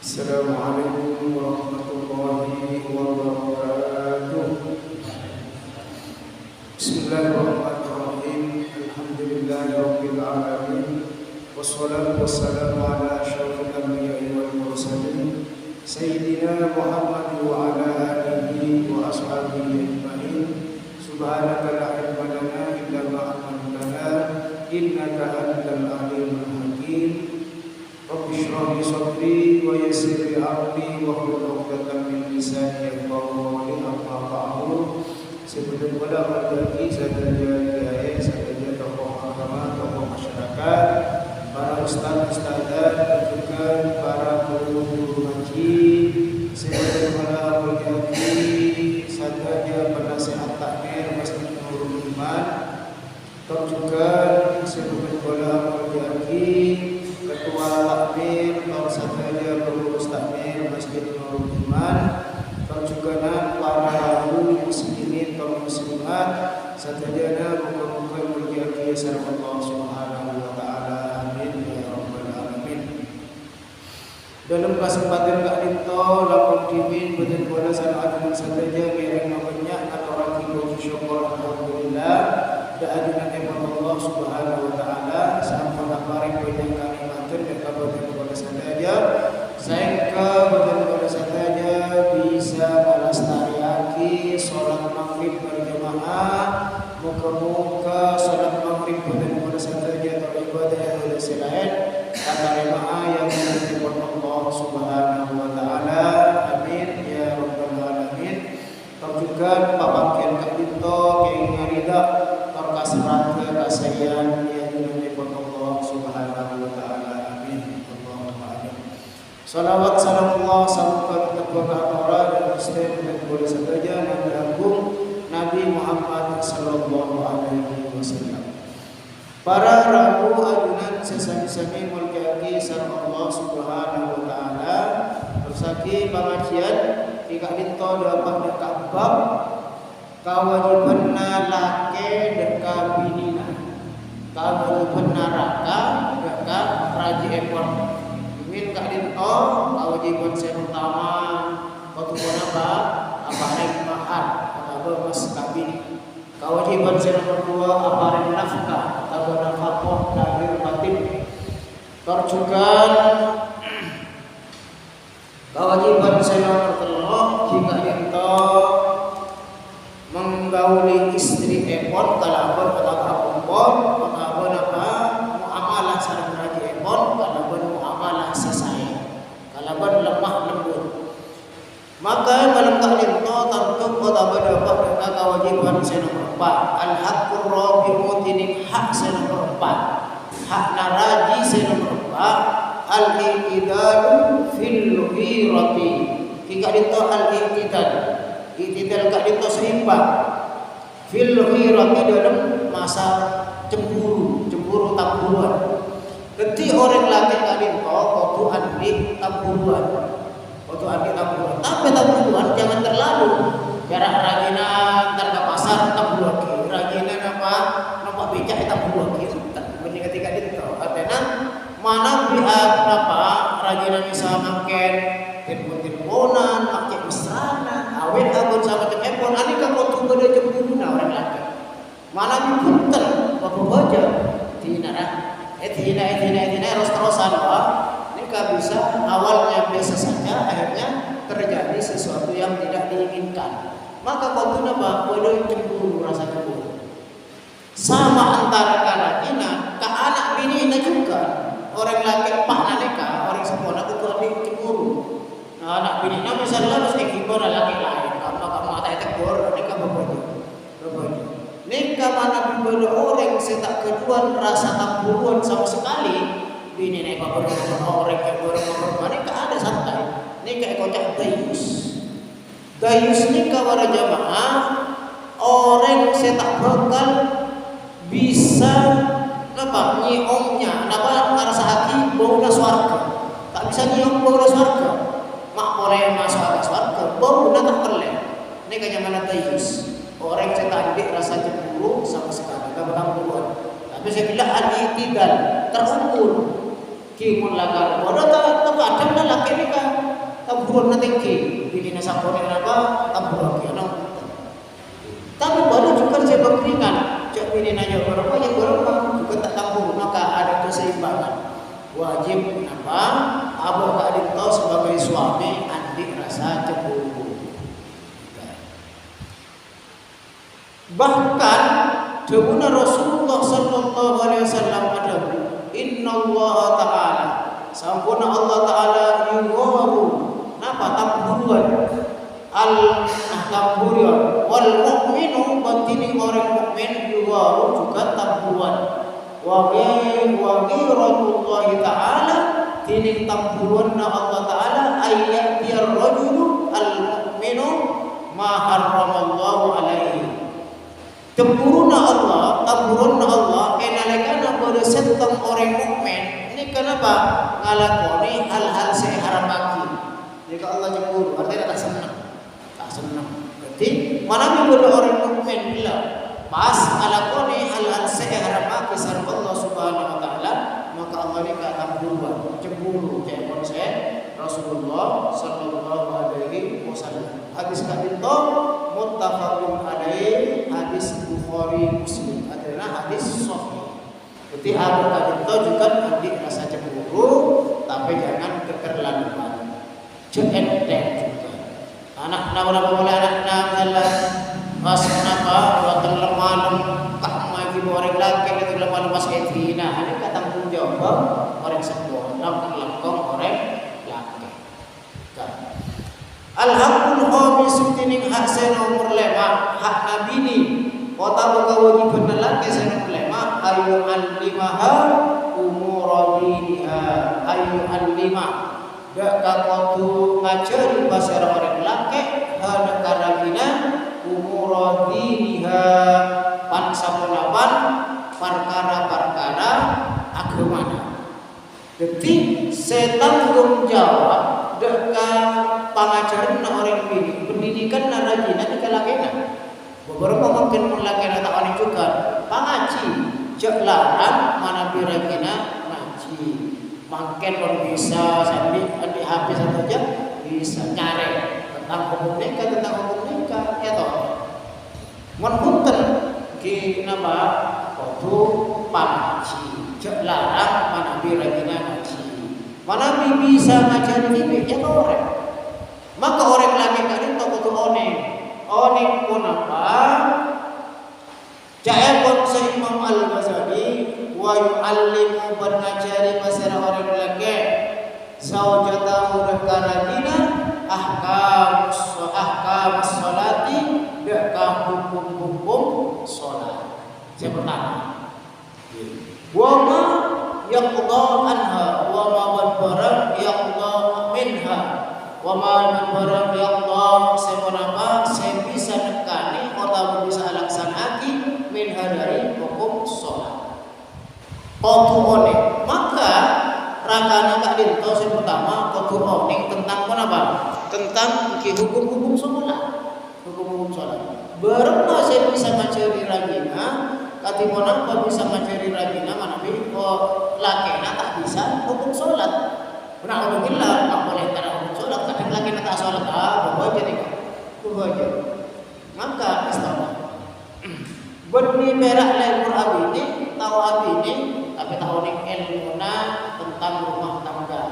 Assalamualaikum warahmatullahi wabarakatuh. Bismillahirrahmanirrahim. Alhamdulillahirabbil alamin. Wassalatu wassalamu ala asyrafil anbiya'i wal mursalin sayyidina Muhammad wa ala alihi wa ashabihi ajma'in. Subhanaka la ilma lana illa ma 'allamtana innaka antal alimul hakim. Rabbi shrah li sadri wa yassir li amri wahlul 'uqdatam min lisani yafqahu qawli. Amma ba'du. Sebelum pada pagi saya jaya saya tokoh agama, tokoh masyarakat, para ustaz-ustazah dan juga para guru-guru ngaji, sebelum pada pagi saya penasehat takmir Masjid Nurul Iman, dan juga sebelum pada pagi Ketua Takmir atau sahaja pengurus takmir Masjid Nurul Iman, dan juga para muslimin atau muslimat sahaja muka-muka mulia kiasan Allah Subhanahu wa taala. Amin ya rabbal alamin. Dalam kesempatan kali itu lapor timin betul pada saat sahaja yang banyak atau lagi bersyukur alhamdulillah dan dengan Allah Subhanahu wa taala sampai kabar yang kami matur dan kabar kepada sahaja sehingga betul-betul sahaja bisa melestarikan salat maghrib berjamaah. Muka-muka salat maghrib betul-betul sahaja atau ibadah yang ada selain kata jamaah yang diridhoi Allah Subhanahu wa taala. Amin ya rabbal alamin. Dan juga papakian kita yang ridha terkasrat kasihan yang diridhoi Allah Subhanahu wa taala. Salawat salamullah sampai kepada para dan muslim dan boleh saja Nabi Agung Nabi Muhammad sallallahu alaihi wasallam. Para rabu adunan sesami-sami mulkiaki sareng Allah Subhanahu wa taala. Bersaki pengajian jika dito dapat dekat bab kewajibanna lake dekat binina. Kewajiban neraka dekat raji ekor. Min kadin kewajiban saya pertama waktu apa yang mahar atau mas kabin. Kewajiban saya nomor dua apa nafkah atau nafkah dari batin. Terjugan kewajiban saya nomor tiga jika itu menggauli istri ekor kalaupun atau perempuan atau apa muamalah sareng raji ekor kalaupun muamalah sesaya kalaupun lemah lembut. Maka dalam taklim itu tentu kita berdapat dengan kewajiban nomor 4 al-haqqur rabi'u tining hak nomor 4 hak naraji nomor 4 al-i'tidalu fil ghirati. Jika itu al-i'tidal kak itu seimbang fil ghirati dalam masa cemburu tamburuan. Ketika orang laki kali waktu andi tamburuan tapi tamburuan jangan terlalu jarak rajinan ntar ke pasar tamburuan rajinan apa nampak becak tamburuan benih ketika itu artinya mana pihak apa rajinan bisa makan teleponan pakai mesranan awet abon sama telepon ani kan waktu pada cemburu orang laki mana punten waktu baca tidak terus-terusan nikah bisa awalnya biasa saja akhirnya terjadi sesuatu yang tidak diinginkan. Maka waktu apa boleh cemburu rasa cemburu sama antara karajina ke anak bini ini juga orang laki pak nikah orang semua itu ada cemburu. Nah, anak bini misalnya harus ekipor laki lain maka mata ekor nikah berbeda. Nikah mana bibada orang setak kedua rasa tamburuan sama sekali. Bini nikah berbeda orang yang nikah ada santai. Nikah kocak dayus nikah para jamaah orang setak bakal bisa apa nyiomnya apa ngerasa hati baunya swarga. Tak bisa nyiom baunya swarga. Mak boleh masuk swarga baunya tak perlu. Nikah mana dayus. Orang cetak adik rasa cemburu sama sekali tak bertamburan. Tapi saya bilang al-i'tidal terukur. Kimun lagar bodoh tak ada laki nikah tempurun na tinggi bini nasa kone apa tempurun kiano tapi baru juga saya berikan cak bini nanya berapa yang berapa juga tak tempurun maka ada keseimbangan wajib apa abah Kak Dinto sebagai suami andi rasa cemburu. Bahkan dawuh Rasulullah sallallahu alaihi wasallam ada inna Allah taala sampuna Allah taala yuwaru napa tamburuan tamburuan wal mukminu batini orang mukmin yuwaru juga tamburuan wa ghairatullah taala tining tamburuan Allah taala ayyatiyar rajulu al mukminu ma harramallahu alaihi Tempuruna Allah, tamburuna Allah, enalekana bereset tentang orang mukmin. Ini kenapa? Ngalakoni hal-hal saya haramaki. Jika Allah cemburu, artinya tak senang, tak senang. Berarti mana boleh orang mukmin bila pas ngalakoni hal-hal saya haramaki sareng Allah Subhanahu Wa Taala, maka Allah ini kata cemburu. Jadi konsep Rasulullah Sallallahu Alaihi Wasallam. Hadis kadinto muttafaqun alaih hadis Bukhari Muslim adalah hadis sahih. Jadi Abu Kadinto juga nanti rasa cemburu tapi jangan keterlaluan. Jangan juga. Anak boleh anak adalah pas kenapa waktu malam tak magi orang laki itu malam pas etina ada tanggung jawab orang semua langkong orang laki. Al-haqqul khamis tining hak nomor 5 hak nabi ni kota kewajiban lelaki nomor 5 ayu al-limaha umur diniha ayu al-lima dak kakotu ngajari bahasa orang lelaki hana karagina umur diniha pan samunapan perkara-perkara agamana. Jadi saya tanggung jawab dekat pengajaran orang ini pendidikan narajina di kalakena beberapa mungkin melakena tak ada juga pengaji jak larang mana biragina ngaji makin pun bisa sambil di habis saja bisa nyari tentang hukum nikah ya toh mun punten ki nama waktu pengaji jak larang mana biragina ngaji mana bisa ngajari ini ya orang maka orang lagi kadang tak betul oning pun apa ja'abun Imam Al-Ghazali wa yu'allimu bernajari pasara orang lagi saujatahu dekaragina ahkam salati dekah hukum salat saya pertama wa ma yaqda anha wa ma barang yaqda minha wa ma barang yaqda sebenarnya saya bisa nekani atau bisa laksanaki minha dari hukum sholat qatu oning maka rakana Kak Dinto yang pertama qatu oning tentang apa? Tentang hukum-hukum sholat berapa saya bisa ngajari ragina katipun apa bisa ngajari ragina manabi lakena tak bisa hukum sholat benar alhamdulillah tak boleh karena hukum sholat kadang lakena tak sholat bahwa jadi bahwa maka istilah berni merak lelur abini tahu abini tapi tahu nih ilmuna tentang rumah tangga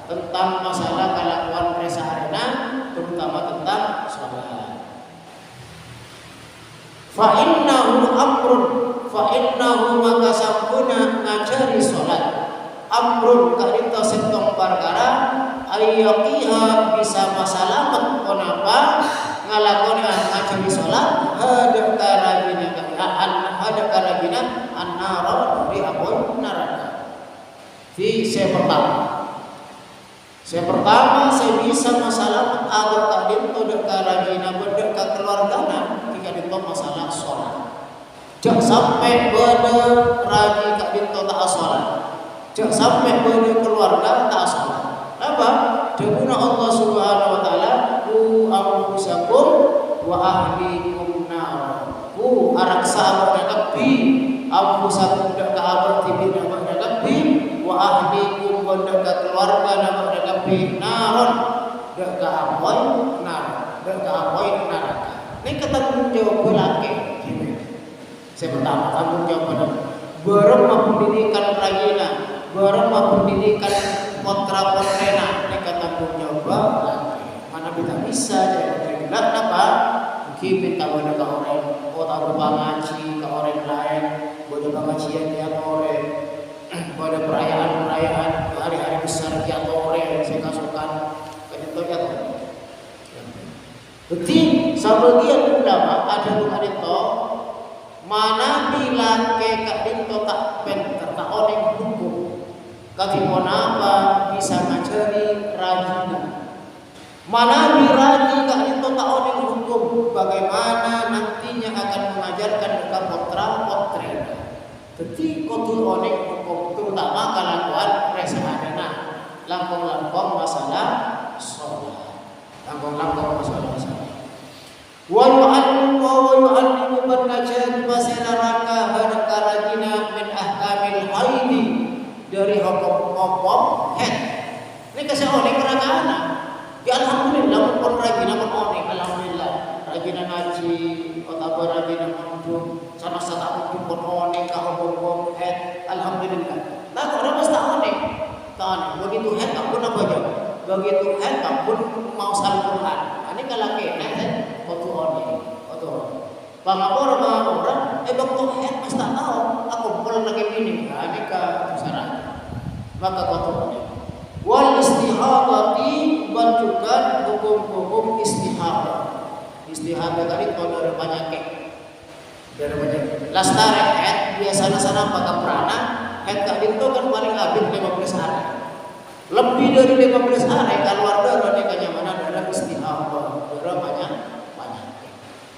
tentang masalah kelakuan resarena terutama tentang sholat fa'innahu amrun fa'innahu maka sampuna ngajari sholat amrun kadita sentong perkara ayyaqiha bisa masalamat kenapa ngalakoni ngajari sholat hadap karabina an-nara dari abun neraka di saya pertama saya bisa masalah agar kadin to dek karabina bedek ka keluargana jika dito masalah sholat jak sampai bener ragi kadin to tak sholat jak sampai bener keluarga tak sholat apa deguna Allah Subhanahu wa taala ku anfusakum wa ahlikum nar ku araksa nabi anfusakum dak ka abad tibina nabi wa ahlikum dak ka keluarga nabi naron dak ka apoy neraka. Ini ketanggung jawab laki. Saya pertama tanggung jawab bareng pendidikan ragina, bareng pendidikan potra potrena. Ini ketanggung jawab laki. Mana kita bisa jadi kenapa? Mungkin kita boleh ke orang kota ngaji ke orang lain, boleh pengajian dia orang, boleh perayaan hari-hari besar dia orang saya kasukan ke itu. Jadi sebagian ulama ada itu mana bila kek itu tak pinter tak oleh hukum kaki apa bisa ngajari rajina mana diraji kak itu tak oleh hukum bagaimana nantinya akan mengajarkan ke putra putri. Jadi kudu oleh hukum terutama kalakuan resahana lampung masalah sholat lampung masalah wa yu'allimu berkajian bahasa neraka hadaka rajina min ahkamil haidi dari hukum head. Ini kasih oleh neraka anak. Ya alhamdulillah pun rajina pun oleh alhamdulillah rajina ngaji atau rajina mundung sama satu pun oleh ka hukum head alhamdulillah. Nah orang mesti oleh kan begitu head tak pun apa aja begitu head tak pun mau Al-Quran. Ini kalau kena waktu Pangapor orang waktu head mas tak tahu aku pulang lagi ini ini ke saran maka waktu wal istihabati bantukan hukum istihadah tadi kalau dari banyak lastare head biasanya sana pakai perana head tak itu kan paling habis 15 hari lebih dari 15 hari keluar darah kenyamanan darah istihadah darah banyak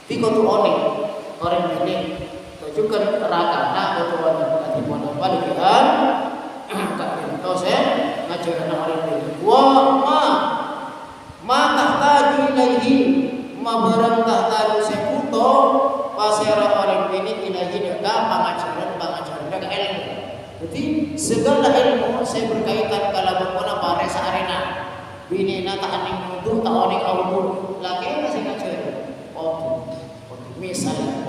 tiko tu orang ini tujukan rakana atau orang di mana balikan tak itu saya ngajar anak orang ini ma tahtaju ilaihi ma barang tahtaju sekuto pasera orang ini ilaihi dekat pengajaran dekat ilmu. Jadi segala ilmu saya berkaitan kalau berkona pares arena bini na tak aning nuduh tak aning audur laki masih ngajar misalnya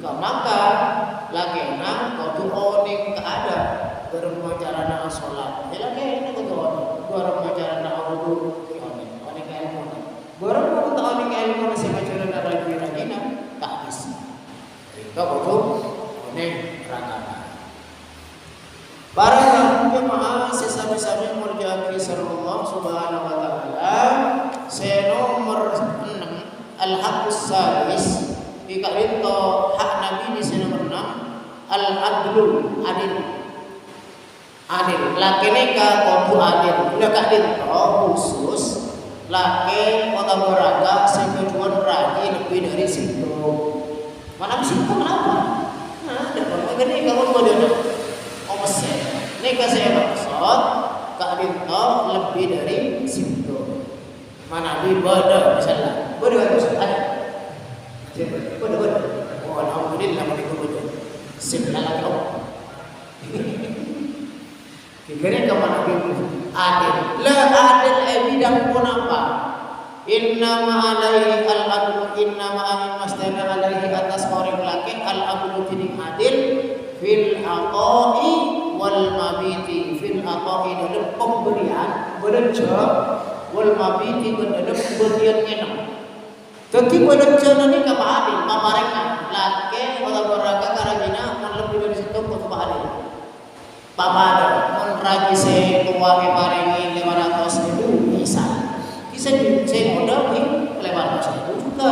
maka lagi nak kau oning keada bermajaran nak solat. Jadi ini betul. Bermajaran nak wudu oning ilmu. Berapa tak oning ilmu nasi majaran nak lagi nak tak bisa. Kau betul oning rakana. Para jemaah sesama-sama murjani sallallahu subhanahu wa taala senomor 6 al-haqqus salis jika itu hak Nabi di sini menang al-adlu adil laki nikah kudu adil udah adil khusus laki kota berada sejuan raji lebih dari situ mana situ kenapa nah ada gini kamu modalnya mesin nikah saya maksud keadil lebih dari situ mana ibadah misalnya boleh ada oh alhamdulillah begitu sebelah kau kira kemana adil la adil bidang pun apa innama alaihi al-adlu innama mastana alaihi atas orang laki al-adlu jadi adil fil aqai wal mabiti fil aqai dalam pemberian berencana wal mabiti dalam pemberian nyenang. Jadi pada jalan ini apa adil, apa mereka laki atau beragam karena lebih dari situ untuk adil. Pamada menragi saya kuwake paringi 500.000 misal. Kisah saya modal ini 500.000 juga.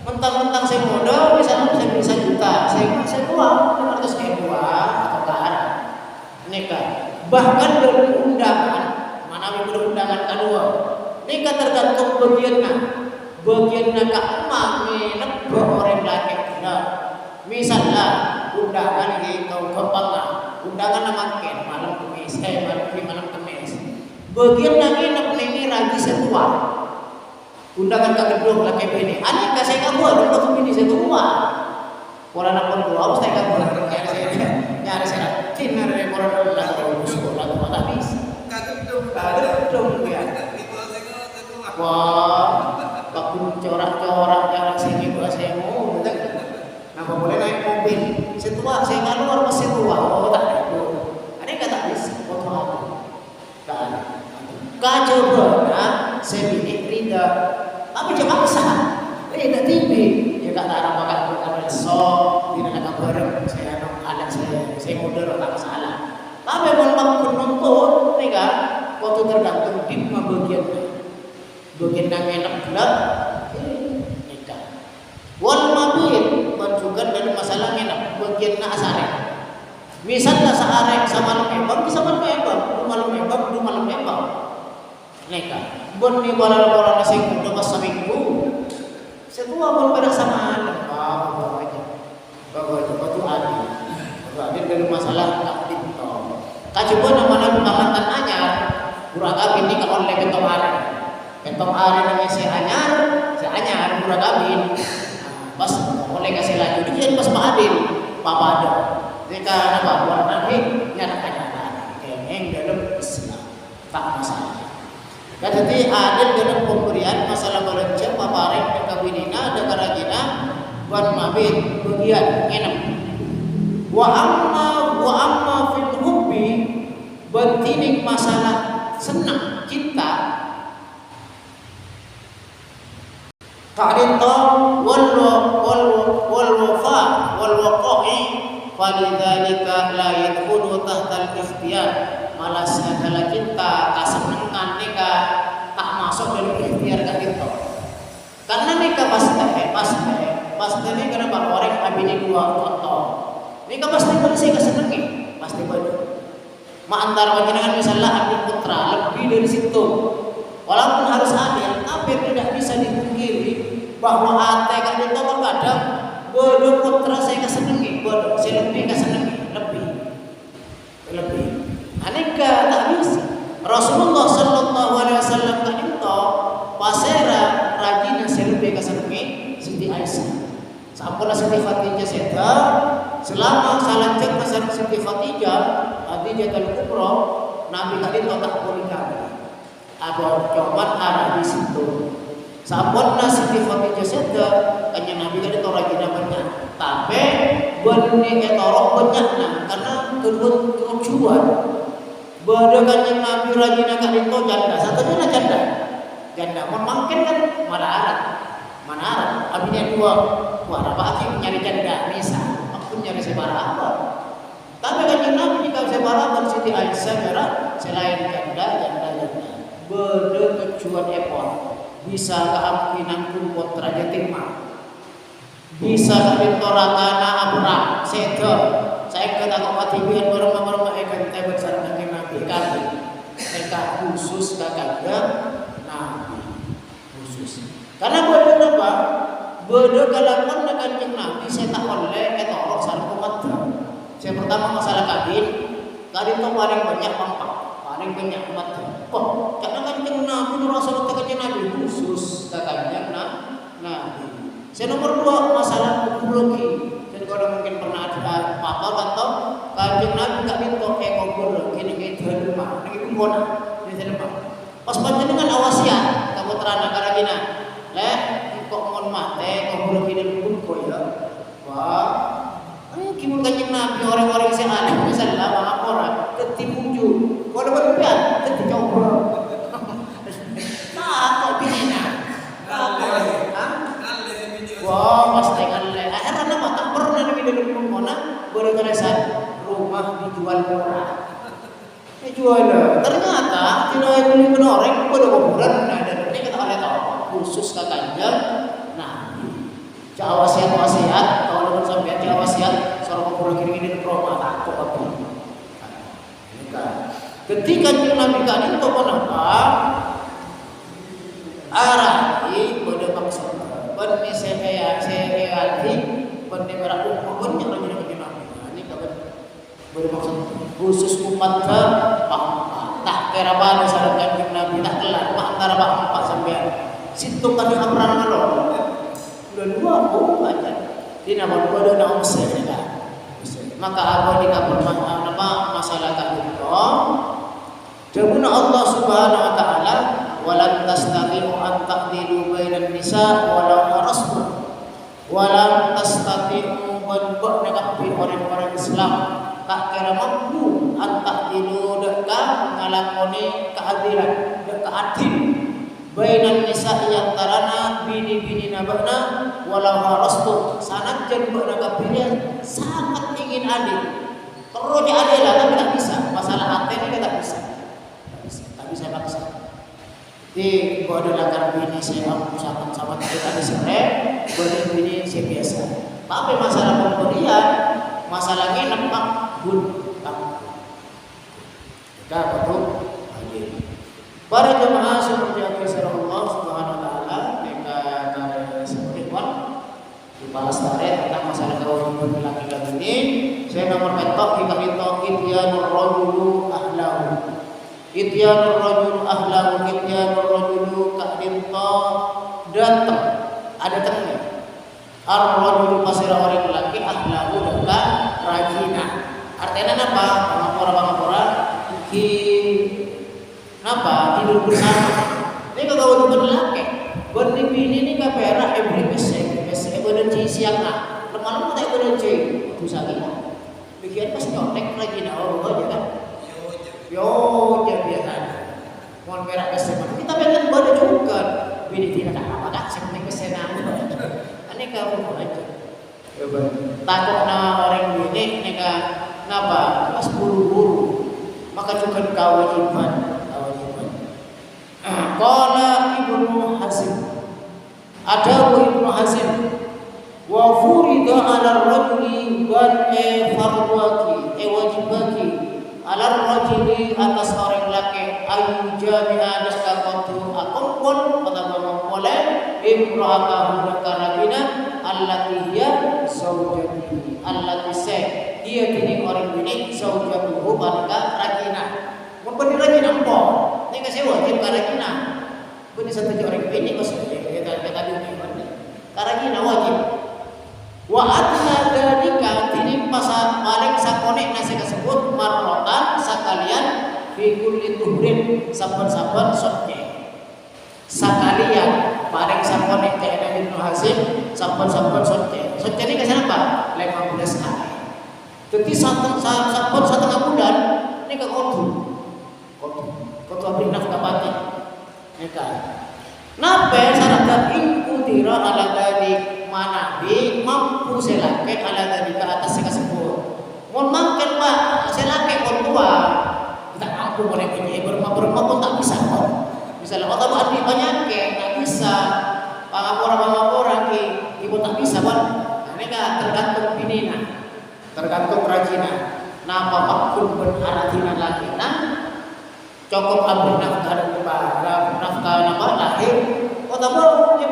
Mentang-mentang saya modal misalnya saya bisa juta, saya uang 500.000 atau kan. Nikah. Bahkan dari undangan, mana undangan kedua. Nikah tergantung bagian nak emak nak orang laki benar. Misalnya undangan itu kepala, undangan nama ken malam kemis, malam kemis. Bagian lagi nak ini raji setua. Undangan ke gedung laki bini. Ani kasih kamu ada bini setua. Orang nak berdua, harus saya kamu nyari saya cina dari orang orang kalau sekolah atau habis. Kadang ya. Wah, bakun corak-corak sini gua saya mau, betul. Kenapa boleh naik mobil? Setua, saya keluar masih tua. Oh tak ada. Ada kata bisa foto apa? Tak ada. Kacau benar, saya bikin rida. Tapi cuma kesah. Tak tibi. Ya kata orang makan bukan sok, tidak ada bareng. Saya anak saya muda tak salah. Tapi kalau penonton, ni kan, waktu tergantung di bagian. Bagian yang enak gelap, nikah. Wal mabit menunjukkan dari masalah enak. Bagian nak asare. Misalnya searek sama malam bisa malam membang, nikah. Bon ni bola nasi kuda pas seminggu. Setua bon pada sama bawa aja. Batu adil dari masalah tak ditol. Kajian nama pembangunan anyar. Kurang kabin ni kalau oleh ketua hari. Ketua hari namanya si anyar kurang kabin. Pas oleh kasih laju dia pas adil. Papa ada. Jika apa buat nanti nyata ada. Kengeng dalam Islam tak masalah. Jadi adil dalam pemberian masalah belanja paparek dan kawinina dan karajina buat mabit bagian enam. Wa amma fil hubbi bentining masalah senang cinta ta'rita wal wafa wal waqa'i falidzalika la yadkhulu tahta al-ikhtiyar. Malah segala cinta kesenangan nikah tak masuk dalam ikhtiar kita. Karena nikah pasti ini kenapa orang abini dua contoh. Nikah pasti bersih kesenangi, pasti betul. Antara panjenengan misalnya ambil putra lebih dari situ. Walaupun harus adil, tapi tidak bisa dipungkiri bahwa ate kan itu terkadang bodoh putra saya kesenangi, bodoh saya lebih kesenangi, lebih. Aneka tak bisa. Rasulullah sallallahu alaihi wasallam kan itu pasera rajin selebih kesenangi Siti Aisyah. Sampun Siti Khadijah seda selama salanjut kesan Siti Khadijah Khadijah al-Kubra Nabi tadi tak boleh kami. Abang coba arah di situ. Sampun Siti Khadijah seda kanya Nabi tadi tora rajin banyak. Tapi benih etorok banyaknya karena tujuan. Bada kanjeng Nabi rajin akan itu janda. Satunya janda. Mungkin kan mana arah. Abinya dua apa nyari janda misal. Aku nyari sebarang. Tapi kanjeng Nabi jika sebarang Siti Aisyah merah selain janda. Bada tujuan ekor. Bisa keamkinan pun putra yatimah. Bisa kabintorakana abrak sedo. Saya kata kau mati biar berma ikan tebak sarang Nabi kami. Mereka khusus kakaknya Nabi khusus. Karena bodoh apa? Bodoh kalau pun kanjeng Nabi saya tak oleh ketolong sarang umat. Saya pertama masalah kabin itu paling banyak mampak, paling banyak umat. Oh, karena kanjeng Nabi Rasulullah kanjeng Nabi khusus kakaknya Nabi. Saya nomor 2 masalah ekologi. Dan kalau mungkin pernah ada apa atau kanjeng Nabi tak minta ekologi ini ke rumah, ini pun ini rumah. Pas panjenengan awasian kamu terana karajina. Leh kok mon mate ekologi ini pun koyo. Wah, kimun kanjeng Nabi orang-orang sing aneh misalnya maaf orang ketimuju. Kalau berpian keticoba. Nah, kok binina. Wah, pasti kan le. Akhirnya nama tak pernah di dalam rumah baru teresan rumah dijual murah. Dijual. Ternyata tidak beli menoreng pada kuburan. Nah, dan ini kata oleh tahu khusus kakaknya. Nah, wasiat kalau dengan sampai wasiat seorang kuburan kiri di rumah takut apa? Ketika Nabi kan itu kenapa arah ini pada maksud benih saya hati benih berak banyak lagi dengan Nabi. Ini kabar bermaksud khusus umat tak kira pada saran kanjeng Nabi tak kelar antara pak sampai situ kan amran lo udah 2 aja di nama bodoh na maka apa di kabar nama masalah kabur. Jabuna Allah Subhanahu wa taala walan tasna tastati'u an ta'dilu bainan nisa walau harastum walam tastati'u banbak nakapi orang-orang Islam tak kira mampu an ta'dilu deka ngalakoni keadilan deka adil bainan nisa yang tarana bini-bini nabakna walau harastum sanajan bak nakapinya sangat ingin adil terus adil lah tapi tak bisa masalah hati ini tak bisa saya paksa di bodoh latar bini saya usahakan sama kita di sini bodoh bini saya biasa tapi masalah pemberian masalah ini nampak bun kita betul adil para jemaah seperti yang disebut Allah Subhanahu wa taala mereka dari sebutkan di Palestina tentang masalah kewajiban laki-laki ini saya nomor ketok ityanur rajulu ahlahu ityanur rajulu ahlahu ityanur rajulu ka'dinta datang ada tengah ar-rajulu pasira orang lelaki ahlahu deka rajina artinya apa? Pangapora ki napa tidur bersama ini kalau berlaki berdi bini ini kapera iblis berdi siang nak lemalam tak berdi itu sakit bikin pas nyontek rajina Allah aja kan yo jadi biasa mohon merah kesenangan kita pengen bodoh juga bini tidak apa kak seneng kesenangan ini kamu aja takut na orang bini neka ngapa pas buru-buru maka juga kewajiban qala Ibnu Hazm ada Ibnu Hazm wa furida 'ala ar-rajuli wal fardwaki wajibaki 'ala ar-rajuli atas orang laki ayu jami'a nasqatu akumpul pertama boleh imra'atahu karabina allati hiya zaujati allati dia kini orang ini zaujatuhu balika rajina mun bani rajina empo ni kasih wajib karajina bani satu orang ini kos kita dunia karajina wajib wa adna dalika tini pasal paling sakone nasi tersebut marrotan sekalian fi kulli tuhrin saban-saban sotje sekalian paling sakone teh Ibnu Hazm saban-saban sotje ini kasih apa 15 hari jadi saban setengah bulan ini ke kotu abri nafkah batin nikah nape syarat ingkudira ala tadi manabi mampu selake ala tadi ke atas tersebut mohon mangken pak selake kon tua kita mampu boleh punya berma pun tak bisa kok misalnya otak adi banyak tak bisa pangapora ibu tak bisa kan ini kan tergantung pinina tergantung rajina napa makul berartinan lagi cukup abri nafkah dan nafkah nama lahir kota baru mungkin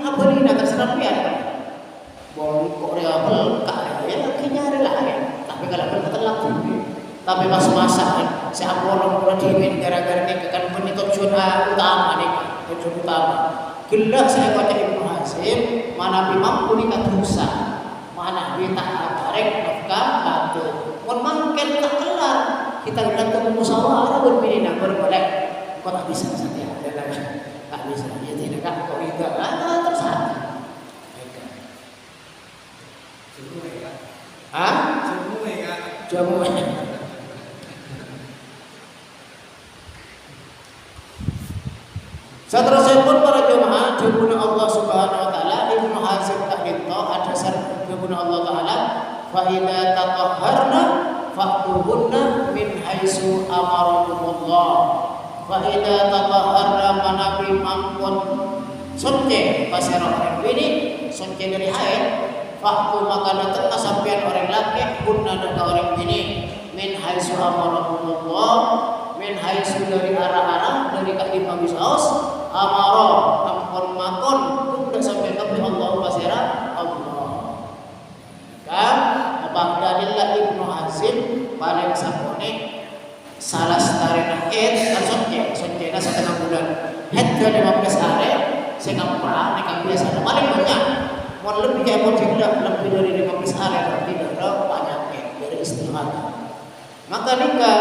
abri terserah pian boleh kok reabel kaya mungkin nyari lahir tapi kalau pun terlalu tapi pas masak si Apollo dimin gara-gara ini kan penitup tujuan utama nih tujuan utama gelak saya baca Ibnu Hazm mana mampu nikah dosa mana kita tarik nafkah batu pun mungkin tak kelar kita datang musyawarah berbina berboleh kok tak bisa saja tak bisa ya tidak kan kok tidak tersangka jamu seterusnya pun para jemaah jabuna Allah Subhanahu wa taala Ibnu Hazm tak itu ada syarat jabuna Allah taala fa idza tatahharna fa'tuhunna min haitsu amarakumullah fa idza tatahharna manabi mangkon suci pasara orang ini suci dari haid fa'tu maka datang sampean orang laki kunna dan orang ini min haitsu amarakumullah min haitsu dari arah-arah dari kaki pabisaus amara ampun makon kudu sampai kabeh Allah pasira Allah kan Baghdadillah Ibnu Hazm paling sakone salah starena sonjena setengah bulan het ke 15 hari saya ngapa nek biasa paling banyak mau lebih kayak mau tidak lebih dari 15 hari berarti ada banyak dari istirahat maka nikah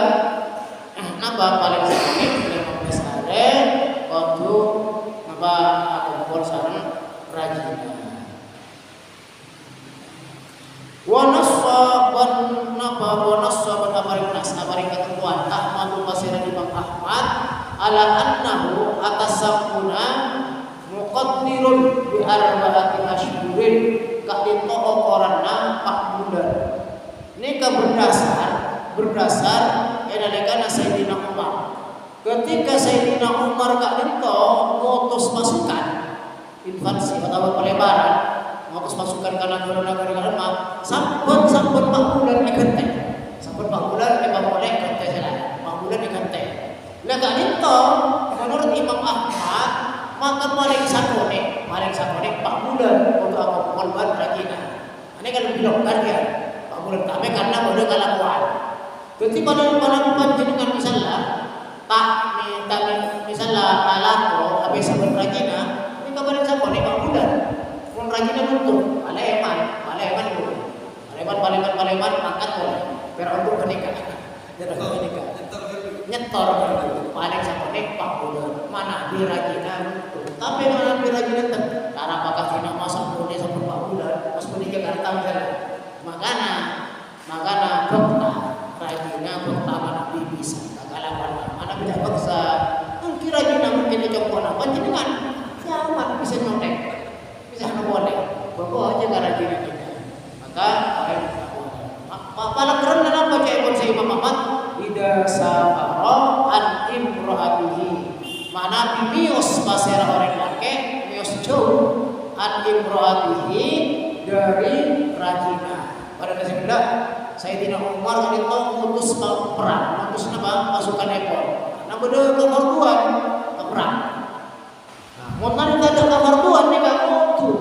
nambah paling sakone 15 hari waktu ala annahu atas sampuna muqaddirun bi arba'ati asyhurin ka dinto okoranna 4 bulan. Ini berdasar nalika Sayyidina Umar. Ketika Sayyidina Umar ka dinto ngutus pasukan invasi atau pelebaran, ngutus pasukan ke negara-negara Arab, sampun 4 bulan ikente. Sampun 4 bulan boleh ikente salah. 4 bulan ikente. Lah ka dinto menurut Imam Ahmad maka paling sakone 4 bulan untuk apa korban rajina. Ini kan bilang kan ya 4 bulan kami karena boleh kelakuan. Jadi pada panjenengan misalnya misalnya alako habis sabun rajina ini kabarin sakone 4 bulan. Mun rajina untuk Paleman angkat boleh. Biar untuk menikah. Nyetor paling sakone 4 bulan. Mana dirajina untuk. Tapi mana dirajina ten. Cara pakai sina masa punya sampai 4 bulan. Pas punya Jakarta misalnya. Makana dokta rajina dokta mana bisa. Kagalapan mana tidak paksa. Mungkin rajina mungkin coba apa jenengan. Nyaman bisa nyontek. Bisa boleh. Bawa aja rajina kita. Maka paling keren kenapa cek saya Imam Ahmad ida safaro an imro'atihi mana bimios pasera orang laki mios jauh an imro'atihi dari rajina. Pada kesempatan Sayyidina Umar itu mengutus perang, mengutus pasukan Ekor. Nah beda kefarduan perang. Nah, mau ada kefarduan nih kamu tuh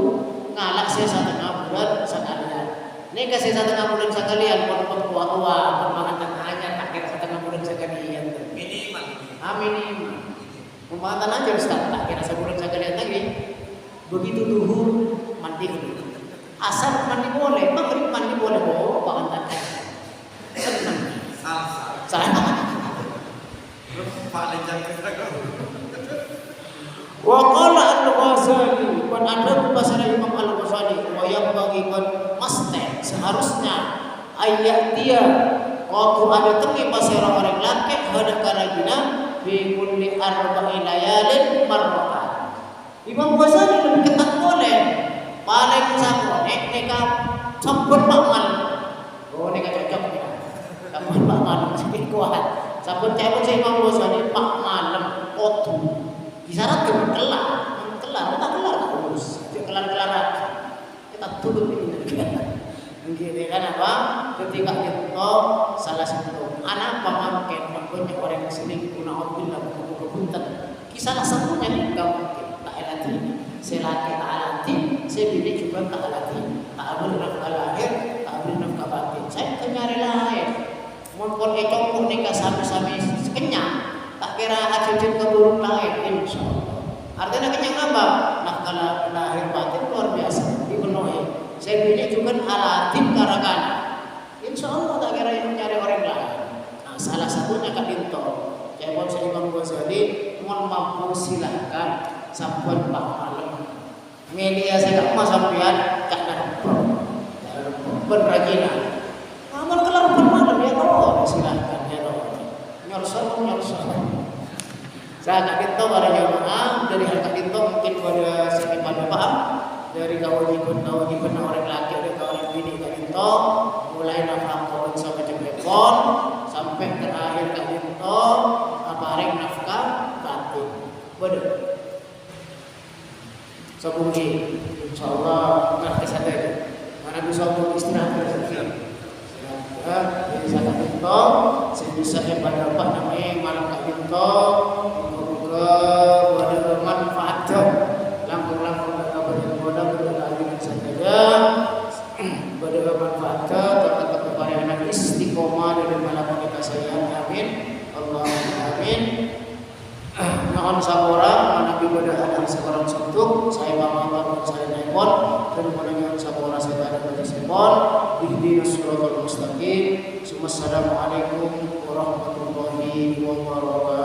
ngalak saya 1 bulan sekalian. Ini kasih 1 bulan sekalian pun tua-tua pembangunan hanya tak kira 1 bulan sekalian. Minimal. Pembangunan aja Ustaz tak kira 1 bulan sekalian lagi. Begitu duhur mandi dulu. Asar mandi boleh, maghrib mandi boleh pembangunan. Senang. Salah. Paling jangan. Wa qala al-Ghazali wan ada pasal Imam Al-Ghazali wa yang bagi maste seharusnya ayat dia waktu ada temi pasal orang laki ada karajina bi kulli arba'i layalin marratan. Imam Ghazali lebih ketat boleh paling sakone neka sampun bakmal. Oh neka cocok ya. Sampun bakmal sedikit kuat. Sampun cewek saya Imam Ghazali pak malam otu. Isyarat kelar, tak kelar terus. Kelar kita tutup ini. Begini kan apa? Ketika itu salah satu anak pemakai mempunyai orang sini guna Allah kepunten. Kisah satunya enggak mungkin tak elati. Selaki tak elati, sebini juga tak elati. Tak ambil nafkah lahir, tak ambil nafkah batin. Saya kenyari lain. Mumpun ekor nikah sami-sami kenyang. Tak kira ajujun keburung lain insyaallah. Artinya kenyang apa? Nafkah lahir batin luar biasa dipenuhi. Saya punya juga alatin karakan. Insyaallah tak kira yang mencari orang lain. Nah, salah satunya Kak Dinto. Jawab saya Imam Ghazali, mohon mampu silahkan sampun pak malam. Media saya tak mau sampean Kak berrajina. Amal kelar malam ya toh silahkan ya toh. Nyorsong. Saya Kak Dinto pada jamaah dari Kak Dinto mungkin pada sedikit pada paham dari kewajiban orang laki dan kawan bini Kak Dinto mulai nafkah pohon sampai jempol sampai terakhir Kak Dinto apareng nafkah batin. Betul. Sebuti insyaallah ngerti saja. Mana bisa untuk istirahat jadi saya Kak Dinto sebisa pada apa namanya malam Kak Dinto moga ada manfaat langkung-langkung mudah berlalu saja bermanfaat tetap kepada anak istiqomah dari malam kita sayang amin Allahumma amin. Mohon sabora Nabi pada anak sekarang suntuk saya bangga saya naikon dan mendengar sabora saya pada sebon ihdinas siratal mustaqim. Assalamualaikum warahmatullahi wabarakatuh.